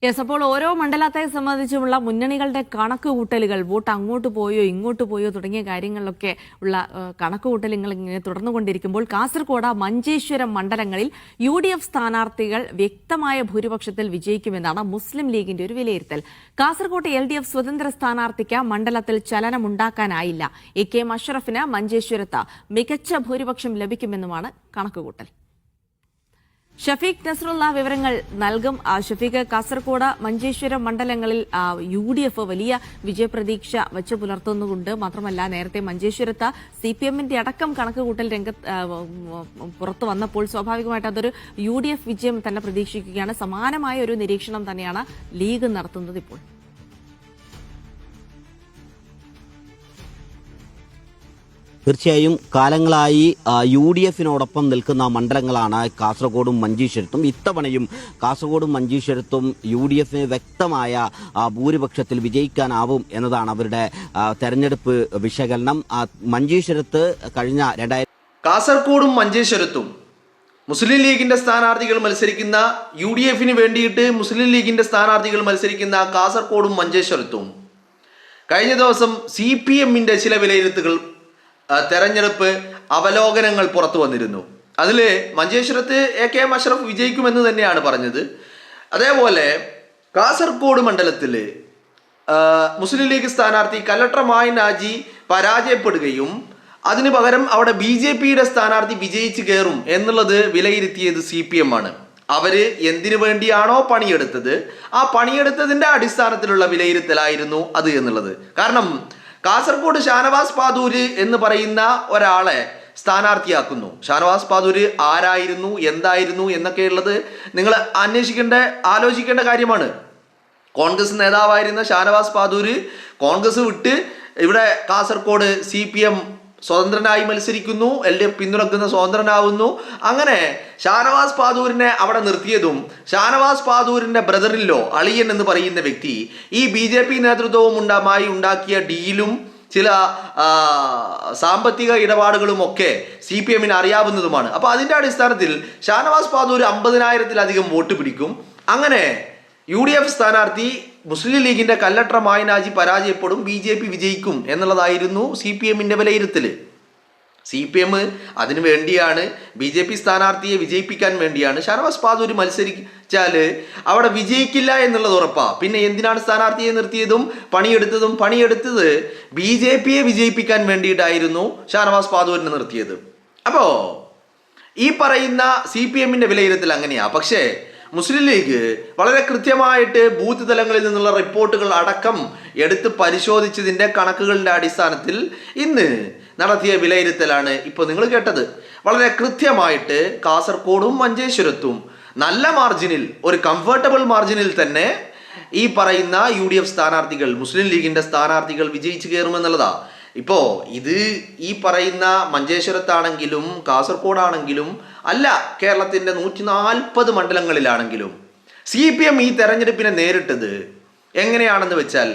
Yes, അപ്പോൾ ഓരോ മണ്ഡലത്തെ സംബന്ധിച്ചുമുള്ള മുന്നണികളുടെ കണക്കുകൂട്ടലുകൾ, വോട്ട് അങ്ങോട്ട് പോയോ ഇങ്ങോട്ട് പോയോ തുടങ്ങിയ കാര്യങ്ങളിലൊക്കെ ഉള്ള കണക്കുകൂട്ടലുകൾ ഇങ്ങനെ തുടർന്നുകൊണ്ടിരിക്കുമ്പോൾ കാസർഗോഡ്, മഞ്ചേശ്വരം മണ്ഡലങ്ങളിൽ UDF സ്ഥാനാർത്ഥികൾ വ്യക്തമായ ഭൂരിപക്ഷത്തിൽ വിജയിക്കുമെന്നാണ് മുസ്ലിം ലീഗിന്റെ ഒരു വിലയിരുത്തൽ. കാസർഗോഡ് LDF സ്വതന്ത്ര സ്ഥാനാർത്ഥിക്ക് മണ്ഡലത്തിൽ ചലനമുണ്ടാക്കാനായില്ല. AK അഷ്റഫിന് മഞ്ചേശ്വരത്ത് മികച്ച ഭൂരിപക്ഷം ലഭിക്കുമെന്നുമാണ് കണക്കുകൂട്ടൽ. ഷഫീഖ് നസ്രുള്ള വിവരങ്ങൾ നൽകും. ഷഫീഖ്, കാസർഗോഡ്, മഞ്ചേശ്വരം മണ്ഡലങ്ങളിൽ UDF വലിയ വിജയപ്രതീക്ഷ വച്ചു പുലർത്തുന്നുണ്ട്. മാത്രമല്ല, നേരത്തെ മഞ്ചേശ്വരത്ത് CPM-ന്റെ അടക്കം കണക്കുകൂട്ടൽ പുറത്തു വന്നപ്പോൾ സ്വാഭാവികമായിട്ട് അതൊരു UDF വിജയം തന്നെ പ്രതീക്ഷിക്കുകയാണ്. സമാനമായ ഒരു നിരീക്ഷണം തന്നെയാണ് ലീഗ് നടത്തുന്നത് ഇപ്പോൾ. തീർച്ചയായും കാലങ്ങളായി UDF-നോടൊപ്പം നിൽക്കുന്ന മണ്ഡലങ്ങളാണ് കാസർഗോഡും മഞ്ചേശ്വരത്തും. ഇത്തവണയും കാസർഗോഡും മഞ്ചേശ്വരത്തും UDF-ന് വ്യക്തമായ ഭൂരിപക്ഷത്തിൽ വിജയിക്കാനാവും എന്നതാണ് അവരുടെ തെരഞ്ഞെടുപ്പ് വിശകലനം. മഞ്ചേശ്വരത്ത് കഴിഞ്ഞ കാസർഗോഡും മഞ്ചേശ്വരത്തും മുസ്ലിം ലീഗിന്റെ സ്ഥാനാർത്ഥികൾ മത്സരിക്കുന്ന, UDF-ന് വേണ്ടിയിട്ട് മുസ്ലിം ലീഗിന്റെ സ്ഥാനാർത്ഥികൾ മത്സരിക്കുന്ന കാസർഗോഡും മഞ്ചേശ്വരത്തും കഴിഞ്ഞ ദിവസം CPM-ന്റെ ചില വിലയിരുത്തലുകൾ, തെരഞ്ഞെടുപ്പ് അവലോകനങ്ങൾ പുറത്തു വന്നിരുന്നു. അതിൽ മഞ്ചേശ്വരത്ത് AK അഷ്റഫ് വിജയിക്കുമെന്ന് തന്നെയാണ് പറഞ്ഞത്. അതേപോലെ കാസർഗോഡ് മണ്ഡലത്തിൽ മുസ്ലിം ലീഗ് സ്ഥാനാർത്ഥി കലക്ടർ നാജി പരാജയപ്പെടുകയും അതിനു പകരം അവിടെ BJP-യുടെ സ്ഥാനാർത്ഥി വിജയിച്ച് കയറും എന്നുള്ളത് വിലയിരുത്തിയത് CPM ആണ്. അവര് എന്തിനു വേണ്ടിയാണോ പണിയെടുത്തത്, ആ പണിയെടുത്തതിൻ്റെ അടിസ്ഥാനത്തിലുള്ള വിലയിരുത്തലായിരുന്നു അത് എന്നുള്ളത്. കാരണം കാസർഗോഡ് ഷാനവാസ് പാദൂര് എന്ന് പറയുന്ന ഒരാളെ സ്ഥാനാർത്ഥിയാക്കുന്നു. ഷാനവാസ് പാദൂര് ആരായിരുന്നു, എന്തായിരുന്നു എന്നൊക്കെയുള്ളത് നിങ്ങൾ ആലോചിക്കേണ്ട കാര്യമാണ്. കോൺഗ്രസ് നേതാവായിരുന്ന ഷാനവാസ് പാദൂര് കോൺഗ്രസ് വിട്ട് ഇവിടെ കാസർഗോഡ് CPM സ്വതന്ത്രനായി മത്സരിക്കുന്നു, LDF പിന്തുണക്കുന്ന സ്വതന്ത്രനാവുന്നു. അങ്ങനെ ഷാനവാസ് പാദൂരിനെ അവിടെ നിർത്തിയതും ഷാനവാസ് പാദൂരിന്റെ ബ്രദറിലോ അളിയൻ എന്ന് പറയുന്ന വ്യക്തി ഈ BJP നേതൃത്വവും ഉണ്ടാക്കിയ ഡീലും ചില സാമ്പത്തിക ഇടപാടുകളും ഒക്കെ CPM-ന് അറിയാവുന്നതുമാണ്. അപ്പോൾ അതിൻ്റെ അടിസ്ഥാനത്തിൽ ഷാനവാസ് പാദൂർ 50,000-ലധികം വോട്ട് പിടിക്കും. അങ്ങനെ UDF സ്ഥാനാർത്ഥി മുസ്ലിം ലീഗിന്റെ കലക്ടർ നാജി പരാജയപ്പെടും, BJP വിജയിക്കും എന്നുള്ളതായിരുന്നു CPM-ന്റെ വിലയിരുത്തൽ. CPM അതിനു വേണ്ടിയാണ്, BJP സ്ഥാനാർത്ഥിയെ വിജയിപ്പിക്കാൻ വേണ്ടിയാണ്. ഷാനവാസ് പാദൂർ മത്സരിച്ചാൽ അവിടെ വിജയിക്കില്ല എന്നുള്ളത് ഉറപ്പാ. പിന്നെ എന്തിനാണ് സ്ഥാനാർത്ഥിയെ നിർത്തിയതും പണിയെടുത്തത് BJP-യെ വിജയിപ്പിക്കാൻ വേണ്ടിയിട്ടായിരുന്നു ഷാനവാസ് പാദൂരിനെ നിർത്തിയത്. അപ്പോൾ ഈ പറയുന്ന CPM-ന്റെ വിലയിരുത്തൽ അങ്ങനെയാ. പക്ഷേ മുസ്ലിം ലീഗ് വളരെ കൃത്യമായിട്ട് ബൂത്ത് തലങ്ങളിൽ നിന്നുള്ള റിപ്പോർട്ടുകൾ അടക്കം എടുത്ത് പരിശോധിച്ചതിൻ്റെ കണക്കുകളുടെ അടിസ്ഥാനത്തിൽ ഇന്ന് നടത്തിയ വിലയിരുത്തലാണ് ഇപ്പോൾ നിങ്ങൾ കേട്ടത്. വളരെ കൃത്യമായിട്ട് കാസർഗോഡും മഞ്ചേശ്വരത്തും നല്ല മാർജിനിൽ, ഒരു കംഫർട്ടബിൾ മാർജിനിൽ തന്നെ ഈ പറയുന്ന UDF സ്ഥാനാർത്ഥികൾ, മുസ്ലിം ലീഗിന്റെ സ്ഥാനാർത്ഥികൾ വിജയിച്ചു കയറുമെന്നുള്ളതാ. ഇപ്പോൾ ഇത് ഈ പറയുന്ന മഞ്ചേശ്വരത്താണെങ്കിലും കാസർഗോഡാണെങ്കിലും അല്ല, കേരളത്തിൻ്റെ 140 മണ്ഡലങ്ങളിലാണെങ്കിലും CPM ഈ തെരഞ്ഞെടുപ്പിനെ നേരിട്ടത് എങ്ങനെയാണെന്ന് വെച്ചാൽ,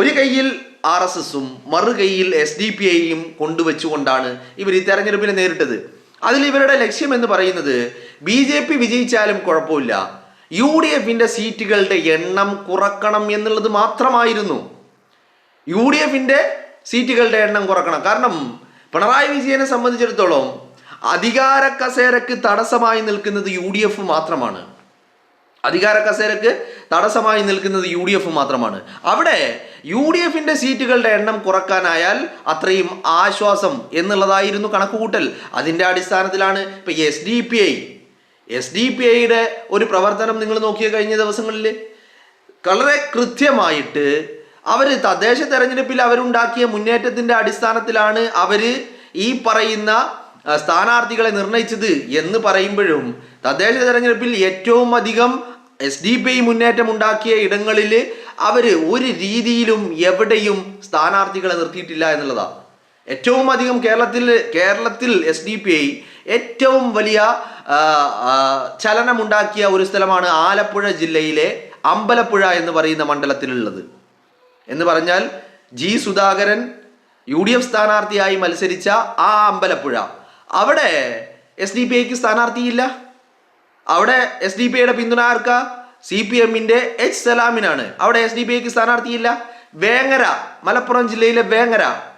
ഒരു കയ്യിൽ RSS-ഉം മറു കയ്യിൽ SDPI-യും കൊണ്ടുവച്ചുകൊണ്ടാണ് ഇവർ ഈ തെരഞ്ഞെടുപ്പിനെ നേരിട്ടത്. അതിൽ ഇവരുടെ ലക്ഷ്യം എന്ന് പറയുന്നത് BJP വിജയിച്ചാലും കുഴപ്പമില്ല, UDF-ന്റെ സീറ്റുകളുടെ എണ്ണം കുറക്കണം എന്നുള്ളത് മാത്രമായിരുന്നു. UDF-ന്റെ സീറ്റുകളുടെ എണ്ണം കുറക്കണം. കാരണം പിണറായി വിജയനെ സംബന്ധിച്ചിടത്തോളം അധികാര കസേരക്ക് തടസ്സമായി നിൽക്കുന്നത് UDF മാത്രമാണ്. അവിടെ UDF-ന്റെ സീറ്റുകളുടെ എണ്ണം കുറക്കാനായാൽ അത്രയും ആശ്വാസം എന്നുള്ളതായിരുന്നു കണക്കുകൂട്ടൽ. അതിൻ്റെ അടിസ്ഥാനത്തിലാണ് ഇപ്പൊ SDPI-യുടെ ഒരു പ്രവർത്തനം നിങ്ങൾ നോക്കിയ കഴിഞ്ഞ ദിവസങ്ങളിൽ വളരെ കൃത്യമായിട്ട് അവർ തദ്ദേശ തെരഞ്ഞെടുപ്പിൽ അവരുണ്ടാക്കിയ മുന്നേറ്റത്തിൻ്റെ അടിസ്ഥാനത്തിലാണ് അവർ ഈ പറയുന്ന സ്ഥാനാർത്ഥികളെ നിർണയിച്ചത് എന്ന് പറയുമ്പോഴും തദ്ദേശ തെരഞ്ഞെടുപ്പിൽ ഏറ്റവും അധികം SDPI മുന്നേറ്റം ഉണ്ടാക്കിയ ഇടങ്ങളിൽ അവർ ഒരു രീതിയിലും എവിടെയും സ്ഥാനാർത്ഥികളെ നിർത്തിയിട്ടില്ല എന്നുള്ളതാണ്. ഏറ്റവും അധികം കേരളത്തിൽ SDPI ഏറ്റവും വലിയ ചലനമുണ്ടാക്കിയ ഒരു സ്ഥലമാണ് ആലപ്പുഴ ജില്ലയിലെ അമ്പലപ്പുഴ എന്ന് പറയുന്ന മണ്ഡലത്തിലുള്ളത്. എന്ന് പറഞ്ഞാൽ G. സുധാകരൻ UDF സ്ഥാനാർത്ഥിയായി മത്സരിച്ച ആ അമ്പലപ്പുഴ, അവിടെ SDPIക്ക് സ്ഥാനാർത്ഥിയില്ല. അവിടെ SDPIയുടെ പിന്തുണ ആർക്കാ? CPM-ന്റെ H സലാമിനാണ്. അവിടെ SDPIക്ക് സ്ഥാനാർത്ഥിയില്ല. വേങ്ങര, മലപ്പുറം ജില്ലയിലെ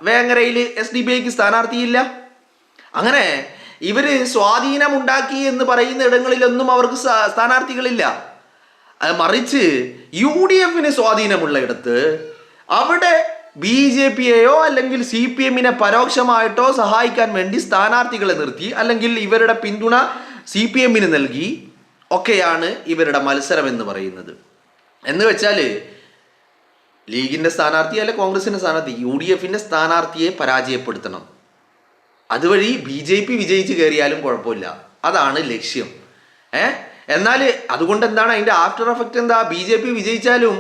വേങ്ങരയിൽ SDPIക്ക് സ്ഥാനാർത്ഥിയില്ല. അങ്ങനെ ഇവര് സ്വാധീനമുണ്ടാക്കി എന്ന് പറയുന്ന ഇടങ്ങളിലൊന്നും അവർക്ക് സ്ഥാനാർത്ഥികളില്ല. മറിച്ച് UDF-ന് സ്വാധീനമുള്ള ഇടത്ത് അവിടെ BJP-യെയോ അല്ലെങ്കിൽ CPM-നെ പരോക്ഷമായിട്ടോ സഹായിക്കാൻ വേണ്ടി സ്ഥാനാർത്ഥികളെ നിർത്തി, അല്ലെങ്കിൽ ഇവരുടെ പിന്തുണ CPM-ന് നൽകി ഒക്കെയാണ് ഇവരുടെ മത്സരം എന്ന് പറയുന്നത്. എന്ന് വെച്ചാൽ ലീഗിൻ്റെ സ്ഥാനാർത്ഥി അല്ലെ കോൺഗ്രസിൻ്റെ സ്ഥാനാർത്ഥി UDF-ന്റെ സ്ഥാനാർത്ഥിയെ പരാജയപ്പെടുത്തണം. അതുവഴി BJP വിജയിച്ച് കയറിയാലും കുഴപ്പമില്ല, അതാണ് ലക്ഷ്യം. എന്നാൽ അതുകൊണ്ട് എന്താണ് അതിൻ്റെ ആഫ്റ്റർ എഫക്റ്റ് എന്താ? BJP വിജയിച്ചാലും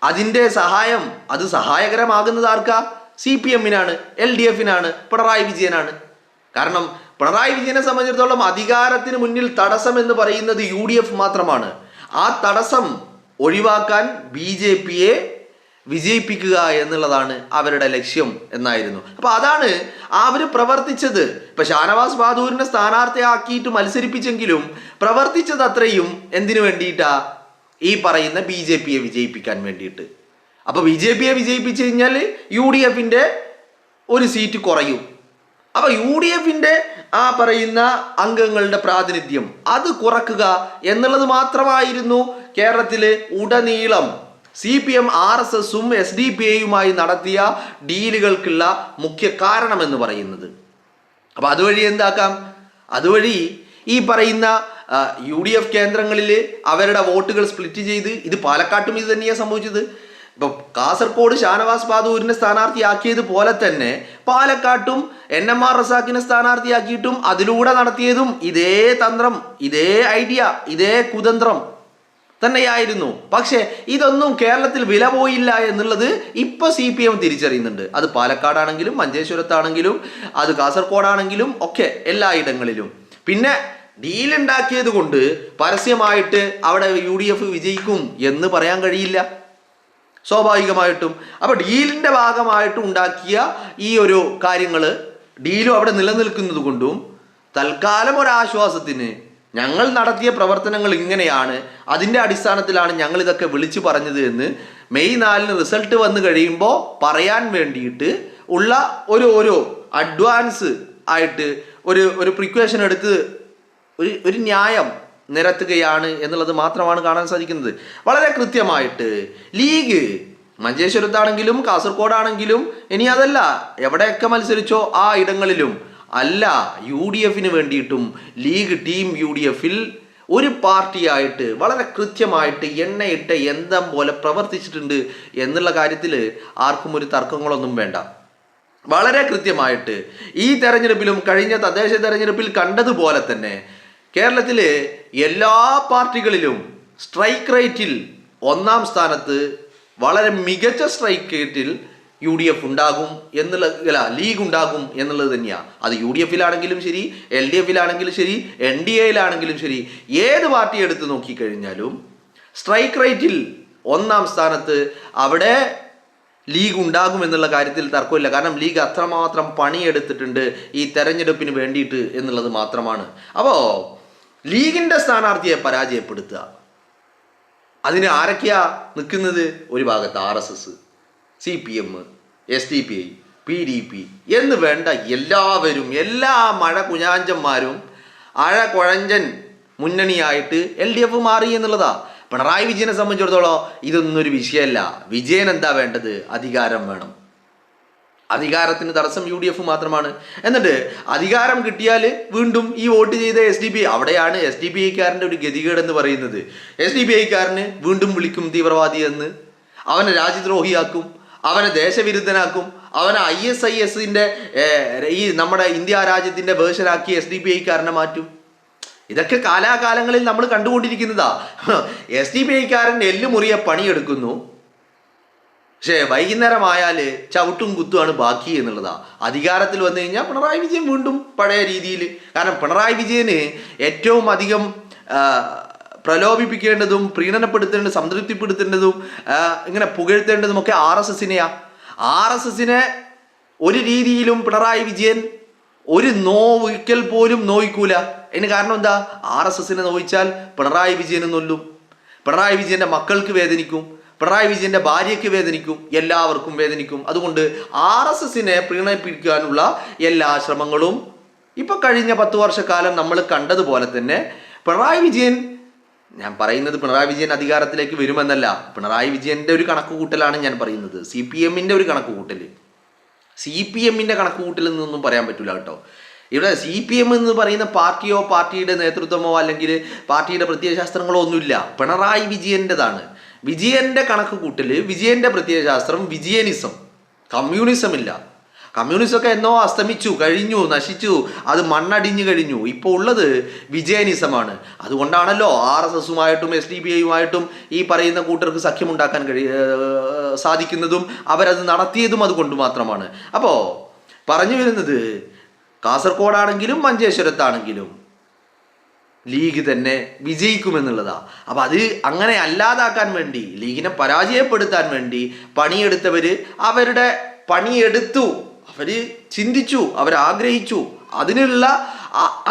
അതിൻ്റെ സഹായം, അത് സഹായകരമാകുന്നത് ആർക്കാ? CPM-നാണ്, LDF-നാണ്, പിണറായി വിജയനാണ്. കാരണം പിണറായി വിജയനെ സംബന്ധിച്ചിടത്തോളം അധികാരത്തിന് മുന്നിൽ തടസ്സം എന്ന് പറയുന്നത് UDF മാത്രമാണ്. ആ തടസ്സം ഒഴിവാക്കാൻ BJP-യെ വിജയിപ്പിക്കുക എന്നുള്ളതാണ് അവരുടെ ലക്ഷ്യം എന്നായിരുന്നു. അപ്പോൾ അതാണ് അവർ പ്രവർത്തിച്ചത്. ഇപ്പം ഷാനവാസ് ബാദൂരിനെ സ്ഥാനാർത്ഥിയാക്കിയിട്ട് മത്സരിപ്പിച്ചെങ്കിലും പ്രവർത്തിച്ചത് അത്രയും എന്തിനു വേണ്ടിയിട്ടാ? ഈ പറയുന്ന BJP-യെ വിജയിപ്പിക്കാൻ വേണ്ടിയിട്ട്. അപ്പോൾ BJP-യെ വിജയിപ്പിച്ചു കഴിഞ്ഞാൽ UDF-ന്റെ ഒരു സീറ്റ് കുറയും. അപ്പോൾ UDF-ന്റെ ആ പറയുന്ന അംഗങ്ങളുടെ പ്രാതിനിധ്യം അത് കുറക്കുക എന്നുള്ളത് മാത്രമായിരുന്നു കേരളത്തിൽ ഉടനീളം CPM, RSS-ഉം SDPI-യുമായി നടത്തിയ ഡീലുകൾക്കുള്ള മുഖ്യ കാരണമെന്ന് പറയുന്നത്. അപ്പോൾ അതുവഴി എന്താക്കാം? അതുവഴി ഈ പറയുന്ന UDF കേന്ദ്രങ്ങളിൽ അവരുടെ വോട്ടുകൾ സ്പ്ലിറ്റ് ചെയ്ത്, ഇത് പാലക്കാട്ടും ഇത് തന്നെയാണ് സംഭവിച്ചത്. ഇപ്പം കാസർഗോഡ് ഷാനവാസ് ബാദൂരിനെ സ്ഥാനാർത്ഥിയാക്കിയതുപോലെ തന്നെ പാലക്കാട്ടും NMR റസാഖിനെ സ്ഥാനാർത്ഥിയാക്കിയിട്ടും അതിലൂടെ നടത്തിയതും ഇതേ തന്ത്രം, ഇതേ ഐഡിയ, ഇതേ കുതന്ത്രം തന്നെയായിരുന്നു. പക്ഷേ ഇതൊന്നും കേരളത്തിൽ വില പോയില്ല എന്നുള്ളത് ഇപ്പോൾ CPM തിരിച്ചറിയുന്നുണ്ട്. അത് പാലക്കാടാണെങ്കിലും മഞ്ചേശ്വരത്താണെങ്കിലും അത് കാസർഗോഡാണെങ്കിലും ഒക്കെ എല്ലായിടങ്ങളിലും. പിന്നെ ഡീലുണ്ടാക്കിയത് കൊണ്ട് പരസ്യമായിട്ട് അവിടെ UDF വിജയിക്കും എന്ന് പറയാൻ കഴിയില്ല സ്വാഭാവികമായിട്ടും. അപ്പോൾ ഡീലിൻ്റെ ഭാഗമായിട്ട് ഉണ്ടാക്കിയ ഈ ഒരു കാര്യങ്ങൾ, ഡീലും അവിടെ നിലനിൽക്കുന്നത് കൊണ്ടും തൽക്കാലം ഒരാശ്വാസത്തിന് ഞങ്ങൾ നടത്തിയ പ്രവർത്തനങ്ങൾ ഇങ്ങനെയാണ്, അതിൻ്റെ അടിസ്ഥാനത്തിലാണ് ഞങ്ങൾ ഇതൊക്കെ വിളിച്ചു പറഞ്ഞത് എന്ന് മെയ് 4-ന് റിസൾട്ട് വന്നു കഴിയുമ്പോൾ പറയാൻ വേണ്ടിയിട്ട് ഉള്ള ഒരു അഡ്വാൻസ് ആയിട്ട് ഒരു പ്രിക്വേഷൻ എടുത്ത് ഒരു ന്യായം നിരത്തുകയാണ് എന്നുള്ളത് മാത്രമാണ് കാണാൻ സാധിക്കുന്നത്. വളരെ കൃത്യമായിട്ട് ലീഗ് മഞ്ചേശ്വരത്താണെങ്കിലും കാസർഗോഡാണെങ്കിലും ഇനി അതല്ല എവിടെയൊക്കെ മത്സരിച്ചോ ആ ഇടങ്ങളിലും അല്ല UDF-ന് വേണ്ടിയിട്ടും ലീഗ് ടീം UDF-ൽ ഒരു പാർട്ടിയായിട്ട് വളരെ കൃത്യമായിട്ട് എണ്ണയിട്ട യന്ത്രം പോലെ പ്രവർത്തിച്ചിട്ടുണ്ട് എന്നുള്ള കാര്യത്തിൽ ആർക്കും ഒരു തർക്കങ്ങളൊന്നും വേണ്ട. വളരെ കൃത്യമായിട്ട് ഈ തെരഞ്ഞെടുപ്പിലും കഴിഞ്ഞ തദ്ദേശ തെരഞ്ഞെടുപ്പിൽ കണ്ടതുപോലെ തന്നെ കേരളത്തിൽ എല്ലാ പാർട്ടികളിലും സ്ട്രൈക്ക് റേറ്റിൽ ഒന്നാം സ്ഥാനത്ത്, വളരെ മികച്ച സ്ട്രൈക്ക് റേറ്റിൽ UDF ഉണ്ടാകും എന്നുള്ള ലീഗ് ഉണ്ടാകും എന്നുള്ളത് തന്നെയാണ്. അത് UDF-ലാണെങ്കിലും ശരി, LDF-ലാണെങ്കിലും ശരി, NDA-ലാണെങ്കിലും ശരി, ഏത് പാർട്ടി എടുത്ത് നോക്കിക്കഴിഞ്ഞാലും സ്ട്രൈക്ക് റേറ്റിൽ ഒന്നാം സ്ഥാനത്ത് അവിടെ ലീഗ് ഉണ്ടാകും എന്നുള്ള കാര്യത്തിൽ തർക്കമില്ല. കാരണം ലീഗ് അത്രമാത്രം പണിയെടുത്തിട്ടുണ്ട് ഈ തെരഞ്ഞെടുപ്പിന് വേണ്ടിയിട്ട് എന്നുള്ളത് മാത്രമാണ്. അപ്പോൾ ലീഗിൻ്റെ സ്ഥാനാർത്ഥിയെ പരാജയപ്പെടുത്തുക, അതിന് ആരൊക്കെയാ നിൽക്കുന്നത്? ഒരു ഭാഗത്ത് RSS, CPM, SDPI, PDP എന്ന് വേണ്ട എല്ലാവരും, എല്ലാ മഴ കുഞ്ഞാഞ്ചന്മാരും അഴകുഴഞ്ചൻ മുന്നണിയായിട്ട് LDF മാറി എന്നുള്ളതാ. പിണറായി വിജയനെ സംബന്ധിച്ചിടത്തോളം ഇതൊന്നും ഒരു വിഷയമല്ല. വിജയൻ എന്താ വേണ്ടത്? അധികാരം വേണം. അധികാരത്തിന് തടസ്സം UDF മാത്രമാണ്. എന്നിട്ട് അധികാരം കിട്ടിയാൽ വീണ്ടും ഈ വോട്ട് ചെയ്ത SDPI, അവിടെയാണ് SDPI-കാരൻ്റെ ഒരു ഗതികേടെന്ന് പറയുന്നത്. SDPI-കാരന് വീണ്ടും വിളിക്കും തീവ്രവാദി എന്ന്, അവനെ രാജ്യദ്രോഹിയാക്കും, അവനെ ദേശവിരുദ്ധനാക്കും, അവനെ ISIS-ന്റെ ഈ നമ്മുടെ ഇന്ത്യ രാജ്യത്തിൻ്റെ വേർഷനാക്കി SDPI-കാരനെ മാറ്റും. ഇതൊക്കെ കാലാകാലങ്ങളിൽ നമ്മൾ കണ്ടുകൊണ്ടിരിക്കുന്നതാ. SDPI-കാരൻ എല്ലുമുറിയെ പണിയെടുക്കുന്നു, പക്ഷേ വൈകുന്നേരമായാൽ ചവിട്ടും കുത്തുമാണ് ബാക്കി എന്നുള്ളതാ. അധികാരത്തിൽ വന്നു കഴിഞ്ഞാൽ പിണറായി വിജയൻ വീണ്ടും പഴയ രീതിയിൽ. കാരണം പിണറായി വിജയന് ഏറ്റവും അധികം പ്രലോഭിപ്പിക്കേണ്ടതും പ്രീണനപ്പെടുത്തേണ്ടതും സംതൃപ്തിപ്പെടുത്തേണ്ടതും ഇങ്ങനെ പുകഴ്ത്തേണ്ടതുമൊക്കെ RSS-നെയാ. RSS-നെ ഒരു രീതിയിലും പിണറായി വിജയൻ ഒരു നോവിക്കൽ പോലും നോയിക്കൂല. അതിന് കാരണം എന്താ? RSS-നെ നോവിച്ചാൽ പിണറായി വിജയന് നൊല്ലും. പിണറായി വിജയൻ്റെ മക്കൾക്ക് വേദനിക്കും, പിണറായി വിജയൻ്റെ ഭാര്യയ്ക്ക് വേദനിക്കും, എല്ലാവർക്കും വേദനിക്കും. അതുകൊണ്ട് RSSനെ പ്രീണിപ്പിക്കാനുള്ള എല്ലാ ശ്രമങ്ങളും ഇപ്പം കഴിഞ്ഞ 10 വർഷക്കാലം നമ്മൾ കണ്ടതുപോലെ തന്നെ പിണറായി വിജയൻ, ഞാൻ പറയുന്നത് പിണറായി വിജയൻ അധികാരത്തിലേക്ക് വരുമെന്നല്ല, പിണറായി വിജയൻ്റെ ഒരു കണക്കുകൂട്ടലാണ് ഞാൻ പറയുന്നത്. CPMൻ്റെ ഒരു കണക്കുകൂട്ടൽ, CPMൻ്റെ കണക്കുകൂട്ടലിൽ നിന്നൊന്നും പറയാൻ പറ്റില്ല കേട്ടോ. ഇവിടെ CPM എന്ന് പറയുന്ന പാർട്ടിയോ പാർട്ടിയുടെ നേതൃത്വമോ അല്ലെങ്കിൽ പാർട്ടിയുടെ പ്രത്യയശാസ്ത്രങ്ങളോ ഒന്നുമില്ല, പിണറായി വിജയൻ്റെതാണ്. വിജയൻ്റെ കണക്കുകൂട്ടൽ, വിജയൻ്റെ പ്രത്യയശാസ്ത്രം വിജയനിസം, കമ്മ്യൂണിസം ഇല്ല. കമ്മ്യൂണിസമൊക്കെ എന്നോ അസ്തമിച്ചു കഴിഞ്ഞു, നശിച്ചു, അത് മണ്ണടിഞ്ഞു കഴിഞ്ഞു. ഇപ്പോൾ ഉള്ളത് വിജയനിസമാണ്. അതുകൊണ്ടാണല്ലോ RSSുമായിട്ടും SDPIയുമായിട്ടും ഈ പറയുന്ന കൂട്ടർക്ക് സഖ്യമുണ്ടാക്കാൻ സാധിക്കുന്നതും അവരത് നടത്തിയതും അതുകൊണ്ട് മാത്രമാണ്. അപ്പോൾ പറഞ്ഞു വരുന്നത്, കാസർഗോഡാണെങ്കിലും മഞ്ചേശ്വരത്താണെങ്കിലും ലീഗ് തന്നെ വിജയിക്കുമെന്നുള്ളതാ. അപ്പം അത് അങ്ങനെ അല്ലാതാക്കാൻ വേണ്ടി, ലീഗിനെ പരാജയപ്പെടുത്താൻ വേണ്ടി പണിയെടുത്തവർ അവരുടെ പണിയെടുത്തു, അവർ ചിന്തിച്ചു, അവരാഗ്രഹിച്ചു, അതിനുള്ള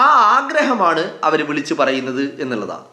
ആ ആഗ്രഹമാണ് അവർ വിളിച്ചു പറയുന്നത് എന്നുള്ളതാണ്.